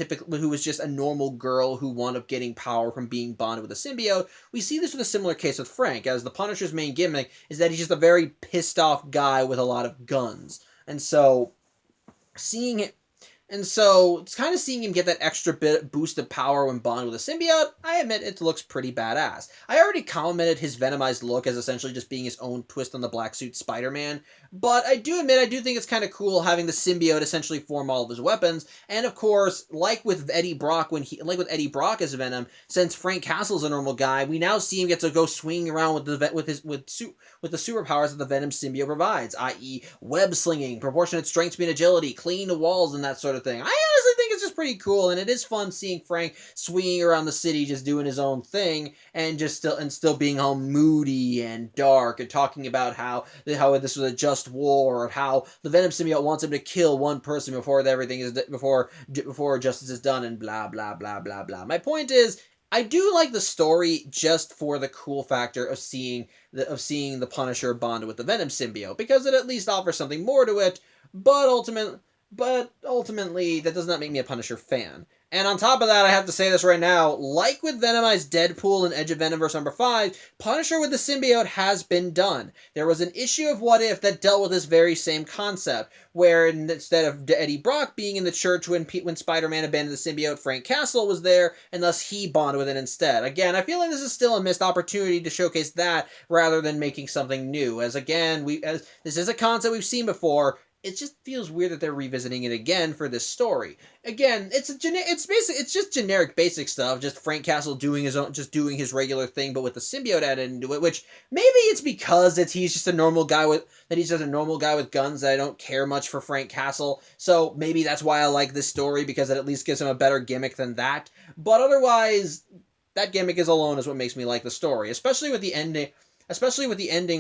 just a normal girl who wound up getting power from being bonded with a symbiote, we see this with a similar case with Frank, as the Punisher's main gimmick is that he's just a very pissed off guy with a lot of guns. And so, it's kind of seeing him get that extra boost of power when bonded with a symbiote, I admit it looks pretty badass. I already complimented his Venomized look as essentially just being his own twist on the black suit Spider-Man, but I do think it's kind of cool having the symbiote essentially form all of his weapons, and of course, like with Eddie Brock as Venom, since Frank Castle's a normal guy, we now see him get to go swinging around with the superpowers that the Venom symbiote provides, i.e. web slinging, proportionate strength, speed, agility, clinging to walls, and that sort of thing. I honestly think it's just pretty cool, and it is fun seeing Frank swinging around the city just doing his own thing, and still being all moody and dark, and talking about how this was a just war, or how the Venom symbiote wants him to kill one person before justice is done, and blah blah blah blah blah. My point is, I do like the story just for the cool factor of seeing the Punisher bonded with the Venom symbiote, because it at least offers something more to it, but ultimately that does not make me a Punisher fan. And on top of that, I have to say this right now, like with Venomized Deadpool and Edge of Venomverse number 5, Punisher with the symbiote has been done. There was an issue of What If that dealt with this very same concept, where instead of Eddie Brock being in the church when Spider-Man abandoned the symbiote, Frank Castle was there, and thus he bonded with it instead. Again, I feel like this is still a missed opportunity to showcase that rather than making something new, as again, this is a concept we've seen before. It just feels weird that they're revisiting it again for this story. Again, it's just generic basic stuff, just Frank Castle doing his regular thing, but with the symbiote added into it, which maybe it's because he's just a normal guy with guns that I don't care much for Frank Castle. So maybe that's why I like this story, because it at least gives him a better gimmick than that. But otherwise, that gimmick alone is what makes me like the story, especially with the ending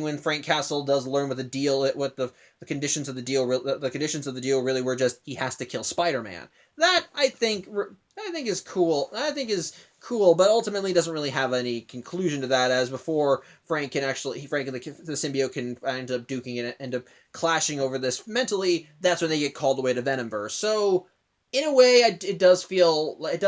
when Frank Castle does learn what the conditions of the deal really were, just he has to kill Spider-Man. That I think is cool. But ultimately doesn't really have any conclusion to that, as before Frank and the symbiote can end up clashing over this mentally. That's when they get called away to Venomverse. So in a way, it does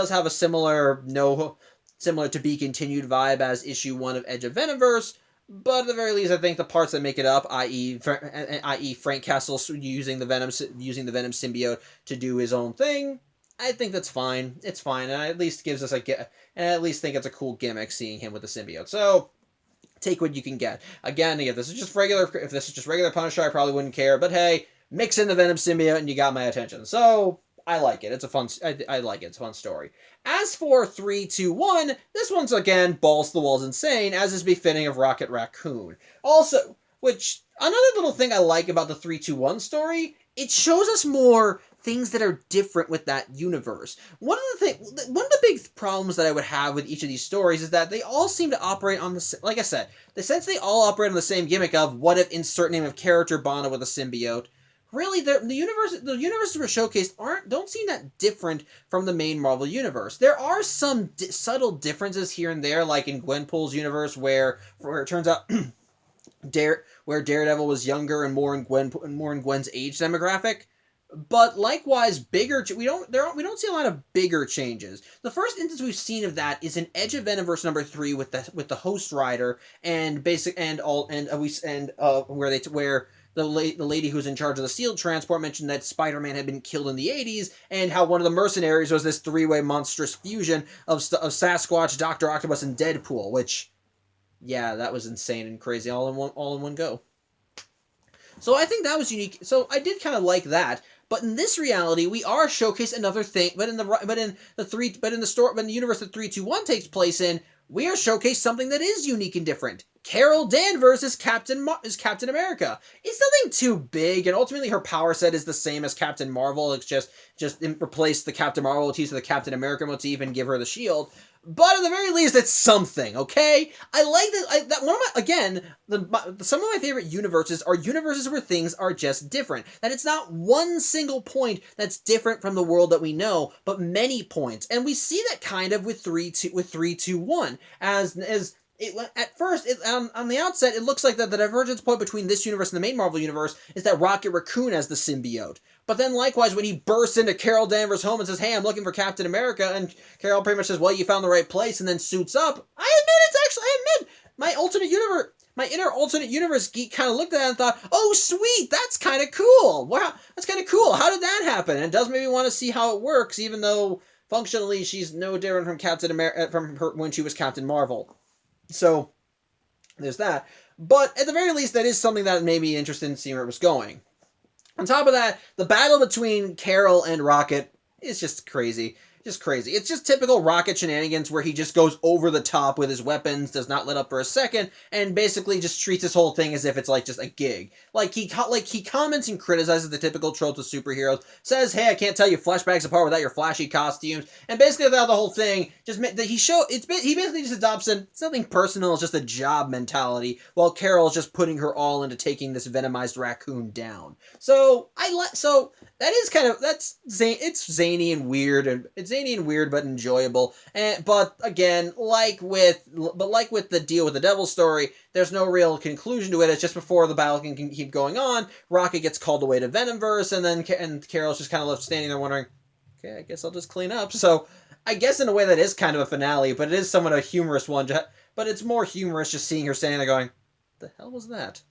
have a similar to be continued vibe as issue 1 of Edge of Venomverse. But at the very least, I think the parts that make it up, i.e. Frank Castle using the Venom symbiote to do his own thing, I think that's fine. It's fine, and at least think it's a cool gimmick seeing him with the symbiote. So take what you can get. Again, if this is just regular Punisher, I probably wouldn't care. But hey, mix in the Venom symbiote, and you got my attention. So I like it. It's a fun. I like it. It's a fun story. As for 3-2-1, this one's again balls to the walls insane, as is befitting of Rocket Raccoon. Also, which another little thing I like about the 3-2-1 story, it shows us more things that are different with that universe. One of the big problems that I would have with each of these stories is that they all seem to operate on the, like I said, since they all operate on the same gimmick of what if insert name of character bonded with a symbiote. Really, the universes that were showcased don't seem that different from the main Marvel universe. There are some subtle differences here and there, like in Gwenpool's universe, where it turns out where Daredevil was younger and more in Gwen's age demographic. But likewise, we don't see a lot of bigger changes. The first instance we've seen of that is in Edge of Venomverse number 3 with the Host Rider and where the lady who's in charge of the SEAL transport mentioned that Spider-Man had been killed in the 80s, and how one of the mercenaries was this three-way monstrous fusion of Sasquatch, Dr. Octopus, and Deadpool, which, yeah, that was insane and crazy all in one go. So I think that was unique. So I did kind of like that. But in this reality, we are showcased another thing. But in the universe that 3-2-1 takes place in, we are showcased something that is unique and different. Carol Danvers is Captain America. It's nothing too big, and ultimately her power set is the same as Captain Marvel. It's just replace the Captain Marvel motif with the Captain America motif and give her the shield. But at the very least, it's something, okay? I like that. Some of my favorite universes are universes where things are just different. That it's not one single point that's different from the world that we know, but many points. And we see that kind of with 3-2-1, at first, on the outset, it looks like that the divergence point between this universe and the main Marvel universe is that Rocket Raccoon has the symbiote. But then, likewise, when he bursts into Carol Danvers' home and says, "Hey, I'm looking for Captain America," and Carol pretty much says, "Well, you found the right place," and then suits up, I admit, my inner alternate universe geek kind of looked at that and thought, "Oh, sweet, that's kind of cool. Wow, that's kind of cool. How did that happen?" And it does make me want to see how it works, even though functionally she's no different from Captain America from her when she was Captain Marvel. So, there's that. But at the very least, that is something that made me interested in seeing where it was going. On top of that, the battle between Carol and Rocket is just crazy. Just crazy. It's just typical Rocket shenanigans where he just goes over the top with his weapons, does not let up for a second, and basically just treats this whole thing as if it's like just a gig. He comments and criticizes the typical tropes of superheroes, says, "Hey, I can't tell you flashbacks apart without your flashy costumes," and basically throughout the whole thing, he basically just adopts it's nothing personal, it's just a job mentality, while Carol is just putting her all into taking this venomized raccoon down. So that is it's zany and weird, but enjoyable. But again, like with the deal with the Devil story, there's no real conclusion to it. It's just before the battle can keep going on, Rocket gets called away to Venomverse, and Carol's just kind of left standing there wondering, okay, I guess I'll just clean up. So I guess in a way that is kind of a finale, but it is somewhat a humorous one. But it's more humorous just seeing her standing there going, "The hell was that?"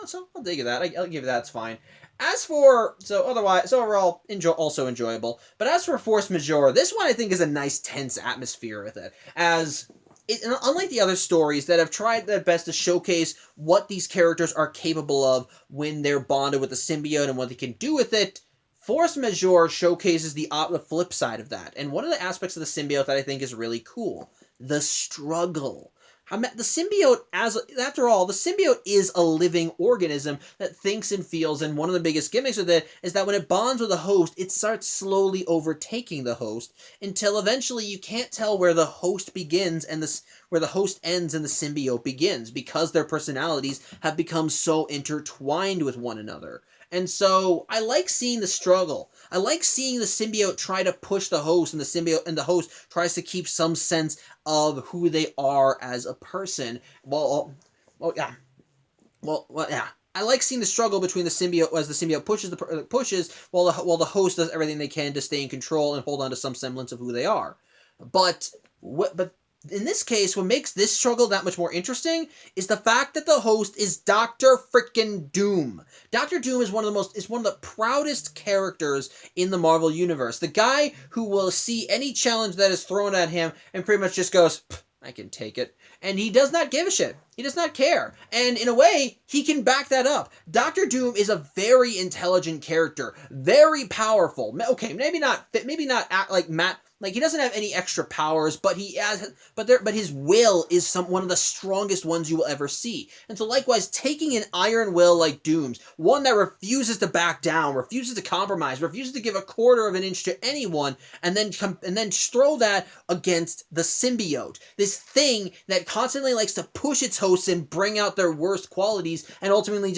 So I'll dig that. I'll give you that. It's fine. As for overall also enjoyable. But as for Force Majeure, this one I think is a nice tense atmosphere with it. Unlike the other stories that have tried their best to showcase what these characters are capable of when they're bonded with the symbiote and what they can do with it, Force Majeure showcases the flip side of that. And one of the aspects of the symbiote that I think is really cool, the struggle. The symbiote, after all, the symbiote is a living organism that thinks and feels, and one of the biggest gimmicks with it is that when it bonds with a host, it starts slowly overtaking the host until eventually you can't tell where the host begins and where the host ends and the symbiote begins, because their personalities have become so intertwined with one another. And so I like seeing the struggle. I like seeing the symbiote try to push the host, and the host tries to keep some sense of who they are as a person. Yeah. I like seeing the struggle between the symbiote as the symbiote pushes while the host does everything they can to stay in control and hold on to some semblance of who they are. But in this case, what makes this struggle that much more interesting is the fact that the host is Dr. Frickin' Doom. Dr. Doom is one of the proudest characters in the Marvel Universe. The guy who will see any challenge that is thrown at him and pretty much just goes, I can take it. And he does not give a shit. He does not care. And in a way, he can back that up. Dr. Doom is a very intelligent character. Very powerful. Okay, maybe not act like Matt. Like, he doesn't have any extra powers, but his will is one of the strongest ones you will ever see. And so likewise, taking an iron will like Doom's, one that refuses to back down, refuses to compromise, refuses to give a quarter of an inch to anyone, and then throw that against the symbiote. This thing that constantly likes to push its hosts and bring out their worst qualities and ultimately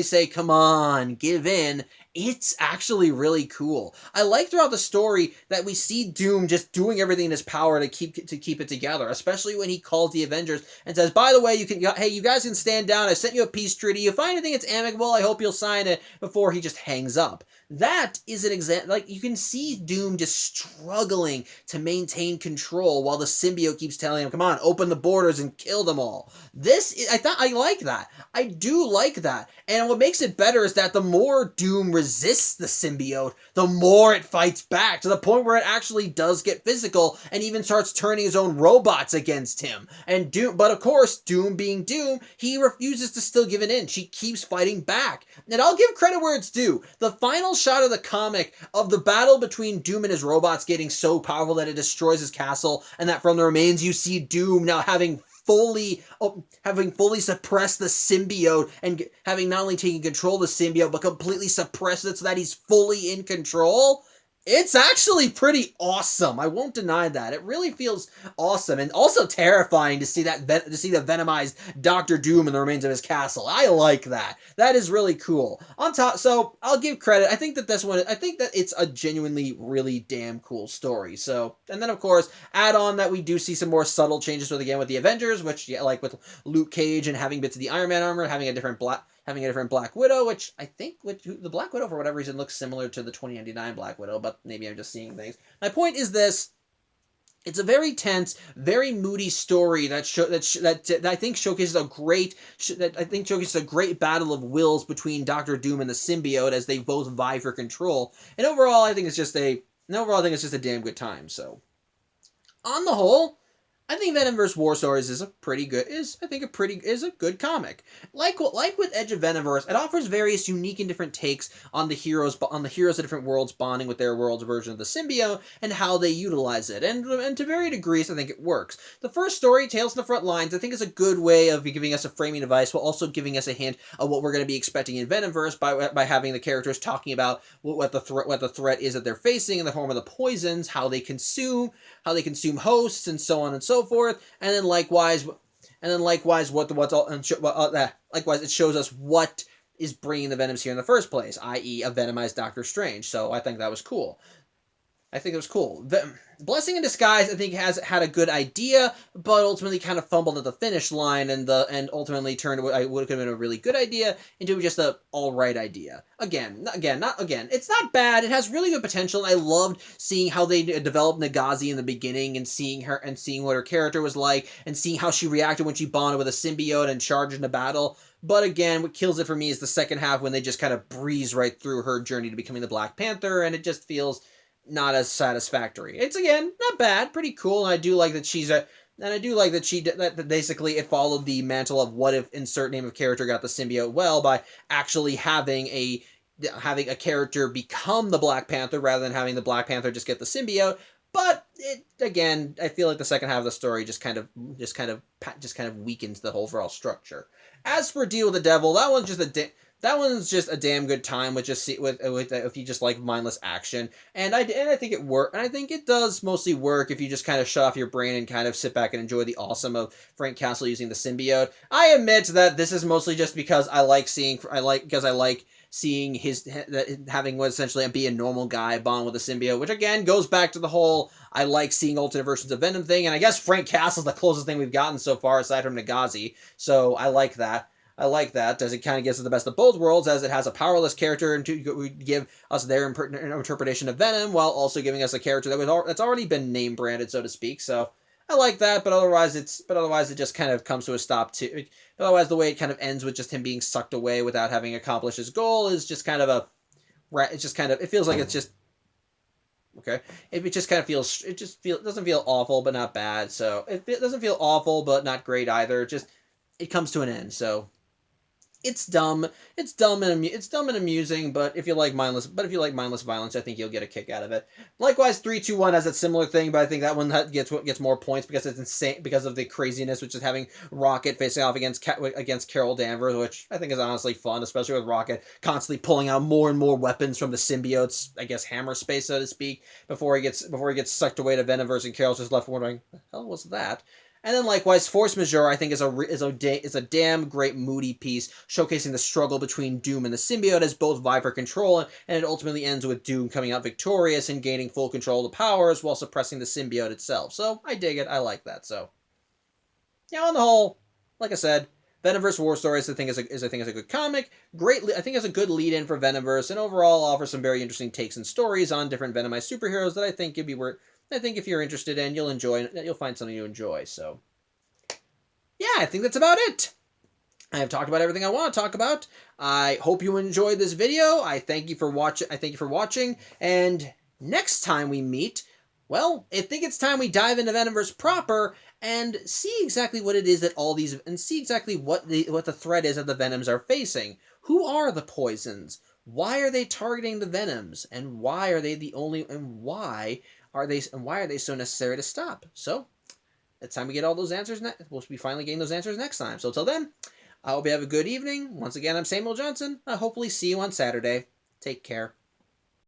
say, come on, give in. It's actually really cool. I like throughout the story that we see Doom just doing everything in his power to keep it together, especially when he calls the Avengers and says, by the way, you guys can stand down. I sent you a peace treaty. You find anything that's amicable, I hope you'll sign it, before he just hangs up. That is an example. Like, you can see Doom just struggling to maintain control while the symbiote keeps telling him, come on, open the borders and kill them all. I like that. I do like that. And what makes it better is that the more Doom resists the symbiote, the more it fights back, to the point where it actually does get physical and even starts turning his own robots against him. But of course, Doom being Doom, he refuses to still give an inch. He keeps fighting back. And I'll give credit where it's due. The final shot of the comic of the battle between Doom and his robots getting so powerful that it destroys his castle, and that from the remains you see Doom now having fully suppressed the symbiote and having not only taken control of the symbiote but completely suppressed it so that he's fully in control. It's actually pretty awesome. I won't deny that. It really feels awesome, and also terrifying to see the venomized Dr. Doom in the remains of his castle. I like that. That is really cool. So I'll give credit. I think that it's a genuinely really damn cool story. So, and then of course, add on that we do see some more subtle changes with the Avengers, which, yeah, like with Luke Cage and having bits of the Iron Man armor, having a different Black Widow, which I think the Black Widow for whatever reason looks similar to the 2099 Black Widow, but maybe I'm just seeing things. My point is this: it's a very tense, very moody story that I think showcases a great battle of wills between Doctor Doom and the symbiote as they both vie for control. And overall, I think it's just a damn good time. So, on the whole, I think Venomverse War Stories is a good comic. Like with Edge of Venomverse, it offers various unique and different takes on the heroes of different worlds bonding with their world's version of the symbiote and how they utilize it. And to varying degrees, I think it works. The first story, Tales from the Front Lines, I think is a good way of giving us a framing device while also giving us a hint of what we're going to be expecting in Venomverse by having the characters talking about what the threat is that they're facing in the form of the poisons, how they consume hosts, and so on and so forth. And then likewise, it shows us what is bringing the Venoms here in the first place, i.e. a venomized Doctor Strange. So I think that was cool. I think it was cool. Blessing in Disguise, I think, has had a good idea, but ultimately kind of fumbled at the finish line, and ultimately turned what would have been a really good idea into just a all right idea. Again. It's not bad. It has really good potential. And I loved seeing how they developed Nagazi in the beginning, and seeing what her character was like, and seeing how she reacted when she bonded with a symbiote and charged into battle. But again, what kills it for me is the second half, when they just kind of breeze right through her journey to becoming the Black Panther, and it just feels not as satisfactory. It's, again, not bad, pretty cool, and I do like that that basically it followed the mantle of what if insert name of character got the symbiote well, by actually having a character become the Black Panther rather than having the Black Panther just get the symbiote. But again, I feel like the second half of the story just kind of weakens the whole overall structure. As for Deal with the Devil, that one's just a damn good time with if you just like mindless action, and I think it worked, and I think it does mostly work if you just kind of shut off your brain and kind of sit back and enjoy the awesome of Frank Castle using the symbiote. I admit that this is mostly just because I like seeing having what essentially be a normal guy bond with a symbiote, which again goes back to the whole I like seeing alternate versions of Venom thing, and I guess Frank Castle's the closest thing we've gotten so far aside from Nagazi, so I like that. As it kind of gives us the best of both worlds, as it has a powerless character and to give us their interpretation of Venom, while also giving us a character that's already been name branded, so to speak. So I like that, but otherwise it just kind of comes to a stop too. Otherwise, the way it kind of ends with just him being sucked away without having accomplished his goal is just kind of it feels like it's just okay. It just kind of feels it doesn't feel awful but not bad. So it doesn't feel awful but not great either. It comes to an end. So it's dumb. It's dumb and amusing. But if you like mindless violence, I think you'll get a kick out of it. Likewise, 3-2-1 has a similar thing, but I think that one gets more points because it's insane because of the craziness, which is having Rocket facing off against Carol Danvers, which I think is honestly fun, especially with Rocket constantly pulling out more and more weapons from the symbiote's, I guess, hammer space, so to speak, before he gets sucked away to Venomverse, and Carol's just left wondering, the hell was that? And then likewise, Force Majeure, I think, is a damn great moody piece, showcasing the struggle between Doom and the symbiote as both vie for control, and it ultimately ends with Doom coming out victorious and gaining full control of the powers while suppressing the symbiote itself. So I dig it. I like that. So yeah, on the whole, like I said, Venomverse War Stories I think is a good comic. I think it's a good lead-in for Venomverse, and overall offers some very interesting takes and stories on different Venomized superheroes that I think could be worth. I think if you're interested in, you'll find something you enjoy. So, yeah, I think that's about it. I have talked about everything I want to talk about. I hope you enjoyed this video. I thank you for watching. And next time we meet, well, I think it's time we dive into Venomverse proper and see exactly what it is that see exactly what the threat is that the Venoms are facing. Who are the poisons? Why are they targeting the Venoms? And why are they why are they so necessary to stop? So, it's time we get all those answers. We'll be finally getting those answers next time. So, till then, I hope you have a good evening. Once again, I'm Samuel Johnson. I'll hopefully see you on Saturday. Take care.